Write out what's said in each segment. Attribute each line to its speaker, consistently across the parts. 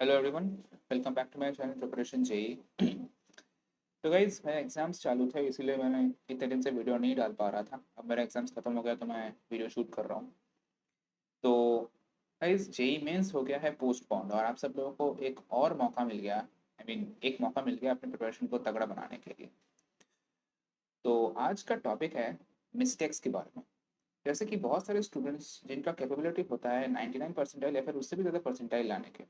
Speaker 1: Hello everyone, welcome back to my channel preparation JEE. तो guys मेरे exams चालू थे, इसीलिए मैंने इतने दिन से वीडियो नहीं डाल पा रहा था। अब मेरे एग्जाम्स खत्म हो गया तो मैं वीडियो शूट कर रहा हूँ। तो गाइज जेई मेंस हो गया है पोस्टपोन्ड और आप सब लोगों को एक और मौका मिल गया। एक मौका मिल गया अपने प्रिपरेशन को तगड़ा बनाने के लिए। तो आज का टॉपिक है मिस्टेक्स के बारे में। जैसे कि बहुत सारे स्टूडेंट्स जिनका कैपेबिलिटी होता है 99 परसेंटाइल या फिर उससे भी ज़्यादा परसेंटाइल लाने के,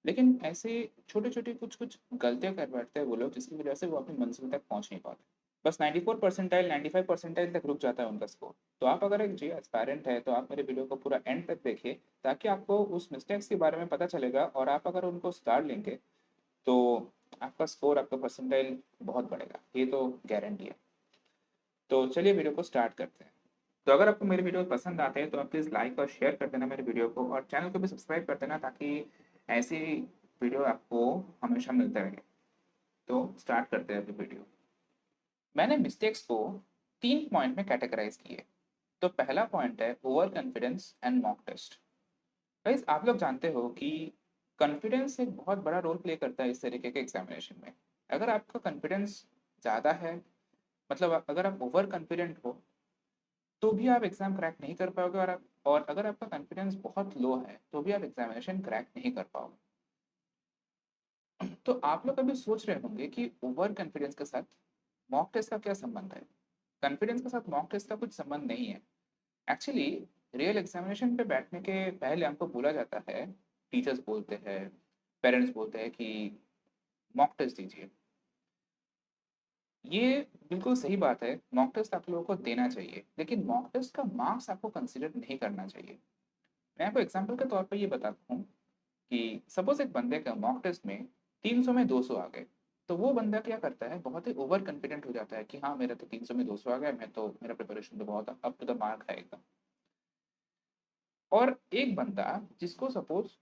Speaker 1: लेकिन ऐसे छोटे-छोटे कुछ-कुछ गलतियाँ कर बैठते हैं वो लोग, जिसकी वजह से वो अपनी मंज़िल तक पहुँच नहीं पाते। बस 94 परसेंटाइल, 95 परसेंटाइल तक रुक जाता है उनका स्कोर। तो आप अगर एक जी एस्पायरेंट है, तो आप मेरे वीडियो को पूरा एंड तक देखिए, ताकि आपको उस मिस्टेक्स के बारे में पता चलेगा और आप अगर उनको सुधार लेंगे, तो आपका स्कोर, आपका परसेंटाइल बहुत बढ़ेगा। ये तो गारंटी है। तो चलिए वीडियो को स्टार्ट करते हैं। तो अगर आपको मेरे वीडियो पसंद आते हैं तो आप प्लीज़ लाइक और शेयर कर देना मेरे वीडियो को, और चैनल को भी सब्सक्राइब कर देना, ताकि ऐसी वीडियो आपको हमेशा मिलते रहे। तो स्टार्ट करते हैं अभी वीडियो। मैंने मिस्टेक्स को 3 पॉइंट में कैटेगराइज किए। तो पहला पॉइंट है over confidence and mock test. Guys, आप लोग जानते हो कि कॉन्फिडेंस एक बहुत बड़ा रोल प्ले करता है इस तरीके के एग्जामिनेशन में। अगर आपका कॉन्फिडेंस ज़्यादा है, मतलब अगर आप ओवर कॉन्फिडेंट हो, तो भी आप एग्ज़ाम क्रैक नहीं कर पाओगे, और अगर आपका कॉन्फिडेंस बहुत लो है, तो भी आप एग्ज़ामिनेशन क्रैक नहीं कर पाओगे। तो आप लोग अभी सोच रहे होंगे कि ओवर कॉन्फिडेंस के साथ मॉक टेस्ट का क्या संबंध है? कॉन्फिडेंस के साथ मॉक टेस्ट का कुछ संबंध नहीं है। एक्चुअली रियल एग्ज़ामिनेशन पे बैठने के पहले हमको बोला जाता है, टीचर्स बोलते हैं, पेरेंट्स बोलते हैं कि मॉक टेस्ट दीजिए। ये बिल्कुल सही बात है, मॉक टेस्ट आप लोगों को देना चाहिए, लेकिन मॉक टेस्ट का मार्क्स आपको कंसीडर नहीं करना चाहिए। मैं आपको एग्जांपल के तौर पे ये बताता हूँ कि सपोज़ एक बंदे का मॉक टेस्ट में 300 में 200 आ गए, तो वो बंदा क्या करता है, बहुत ही ओवर कॉन्फिडेंट हो जाता है कि हाँ, मेरा तो 300 में 200 आ गया, मैं तो, मेरा प्रिपरेशन तो बहुत अप टू द मार्क है एकदम। और एक बंदा जिसको सपोज़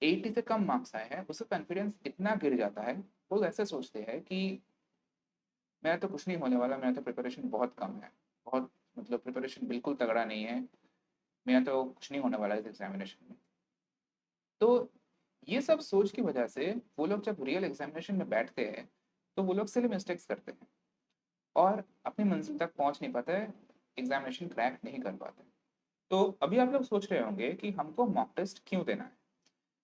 Speaker 1: 80 से कम मार्क्स आए हैं, उसका कॉन्फिडेंस इतना गिर जाता है, वो ऐसे सोचते हैं कि मेरा तो कुछ नहीं होने वाला, मेरा तो प्रिपरेशन बहुत कम है, बहुत, मतलब प्रिपरेशन बिल्कुल तगड़ा नहीं है, मेरा तो कुछ नहीं होने वाला इस एग्ज़ामिनेशन में। तो ये सब सोच की वजह से वो लोग जब रियल एग्जामिनेशन में बैठते हैं, तो वो लोग सिली मिस्टेक्स करते हैं और अपनी मंजिल तक पहुंच नहीं पाते, एग्जामिनेशन क्रैक नहीं कर पाते। तो अभी आप लोग सोच रहे होंगे कि हमको मॉक टेस्ट क्यों देना है।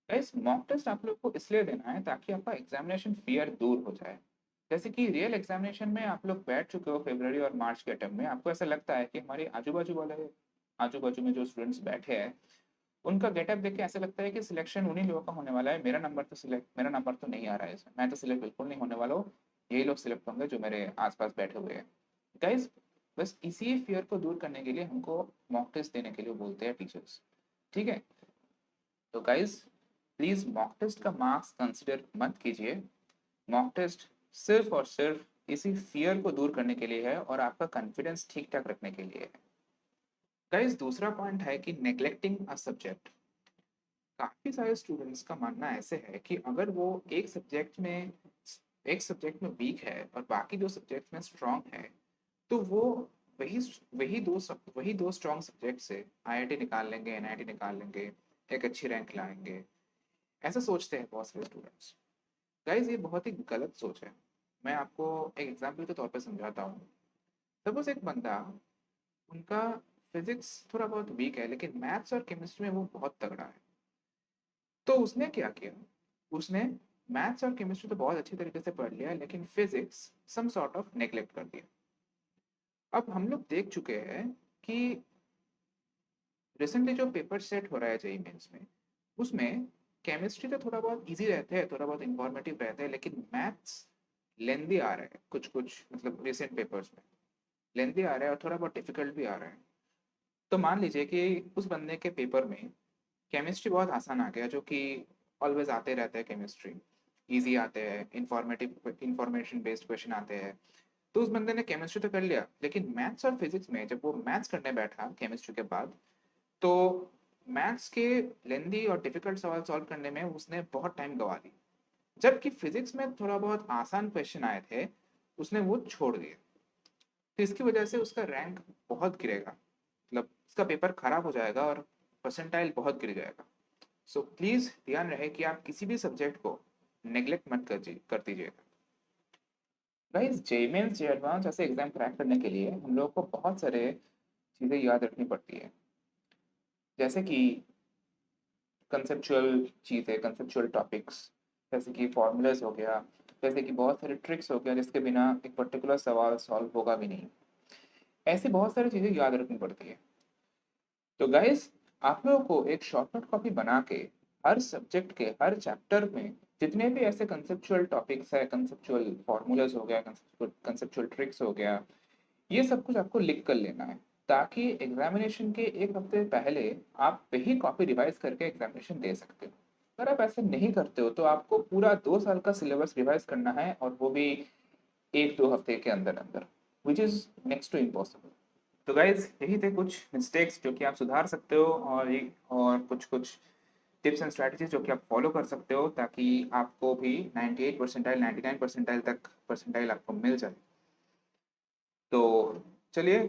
Speaker 1: गाइस, मॉक टेस्ट आप लोग को इसलिए देना है ताकि आपका एग्जामिनेशन फियर दूर हो जाए। जैसे कि रियल एग्जामिनेशन में आप लोग बैठ चुके हो फरवरी और मार्च के अटेम्प्ट में, आपको ऐसा लगता है कि हमारे आजू बाजू में जो स्टूडेंट्स बैठे हैं, उनका गेटअप देख के ऐसा लगता है कि सिलेक्शन उन्हीं लोगों का होने वाला है। मेरा नंबर तो नहीं आ रहा है इसमें, मैं तो सिलेक्ट बिल्कुल नहीं होने वाला हूँ। यही लोग सिलेक्ट होंगे जो मेरे आसपास बैठे हुए हैं। गाइज, बस इसी फियर को दूर करने के लिए हमको मॉक टेस्ट देने के लिए बोलते हैं टीचर्स। ठीक है? तो गाइज, प्लीज़ मॉक टेस्ट का मार्क्स कंसिडर मत कीजिए। मॉक टेस्ट सिर्फ और सिर्फ इसी फियर को दूर करने के लिए है और आपका कॉन्फिडेंस ठीक ठाक रखने के लिए है। गाइज, दूसरा पॉइंट है कि नेग्लेक्टिंग अ सब्जेक्ट। काफ़ी सारे स्टूडेंट्स का मानना ऐसे है कि अगर वो एक सब्जेक्ट में वीक है और बाकी दो सब्जेक्ट में स्ट्रांग है, तो वो वही वही दो स्ट्रांग सब्जेक्ट से आईआईटी निकाल लेंगे, एनआईटी निकाल लेंगे, एक अच्छी रैंक लाएंगे। ऐसा सोचते हैं बहुत सारे स्टूडेंट्स। गाइज, ये बहुत ही गलत सोच है। मैं आपको एक एग्जाम्पल के तौर पर समझाता हूँ। सपोज एक बंदा, उनका फिजिक्स थोड़ा बहुत वीक है, लेकिन मैथ्स और केमिस्ट्री में वो बहुत तगड़ा है। तो उसने क्या किया, उसने मैथ्स और केमिस्ट्री तो बहुत अच्छी तरीके से पढ़ लिया, लेकिन physics some sort of neglect कर दिया। अब हम लोग देख चुके हैं कि रिसेंटली जो पेपर सेट हो रहा है जेई मेंस में, उसमें केमिस्ट्री तो थोड़ा बहुत इजी रहते हैं, थोड़ा बहुत इंफॉर्मेटिव रहते हैं, लेकिन मैथ्स लेंदी आ रहा है कुछ कुछ, मतलब रिसेंट पेपर्स में लेंदी आ रहा है और थोड़ा बहुत डिफिकल्ट भी आ रहा है। तो मान लीजिए कि उस बंदे के पेपर में केमिस्ट्री बहुत आसान आ गया, जो कि ऑलवेज आते रहते हैं केमिस्ट्री, इजी आते हैं, इंफॉर्मेशन बेस्ड क्वेश्चन आते हैं। तो उस बंदे ने केमिस्ट्री तो कर लिया, लेकिन मैथ्स और फिजिक्स में जब वो मैथ्स करने बैठा केमिस्ट्री के बाद, तो मैथ्स के लेंदी और डिफिकल्ट सवाल सॉल्व करने में उसने बहुत टाइम गवा दी, जबकि फिजिक्स में थोड़ा बहुत आसान क्वेश्चन आए थे, उसने वो छोड़ दिए। तो इसकी वजह से उसका रैंक बहुत गिरेगा, मतलब उसका पेपर खराब हो जाएगा और परसेंटाइल बहुत गिर जाएगा। सो प्लीज़ ध्यान रहे कि आप किसी भी सब्जेक्ट को नेग्लेक्ट मत कर दीजिएगा। Guys, JEE mains, JEE advance जैसे एग्जाम क्रैक करने के लिए हम लोग को बहुत सारे चीज़ें याद रखनी पड़ती है, जैसे कि कंसेप्चुअल चीज़ें, कंसेप्चुअल टॉपिक्स, जैसे कि फॉर्मूलाज हो गया, जैसे कि बहुत सारे ट्रिक्स हो गया जिसके बिना एक पर्टिकुलर सवाल सॉल्व होगा भी नहीं। ऐसी बहुत सारी चीज़ें याद रखनी पड़ती है। तो गाइस, आप लोगों को एक शॉर्टकट कॉपी बना के हर सब्जेक्ट के हर चैप्टर में जितने भी ऐसे कंसेप्चुअल टॉपिक्स है, कंसेप्चुअल फॉर्मूलाज हो गया, कंसेप्चुअल ट्रिक्स हो गया, ये सब कुछ आपको लिख कर लेना है, ताकि एग्जामिनेशन के एक हफ्ते पहले आप वही कॉपी रिवाइज करके एग्जामिनेशन दे सकते हो। अगर आप ऐसे नहीं करते हो तो आपको पूरा 2 साल का सिलेबस रिवाइज करना है, और वो भी 1-2 हफ्ते के अंदर अंदर, which is next to impossible. तो गाइज, यही थे कुछ मिस्टेक्स जो कि आप सुधार सकते हो, और कुछ कुछ टिप्स एंड स्ट्रैटेजीज जो कि आप फॉलो कर सकते हो, ताकि आपको भी 98 परसेंटाइल, 99 परसेंटाइल तक परसेंटाइल आपको मिल जाए। तो चलिए,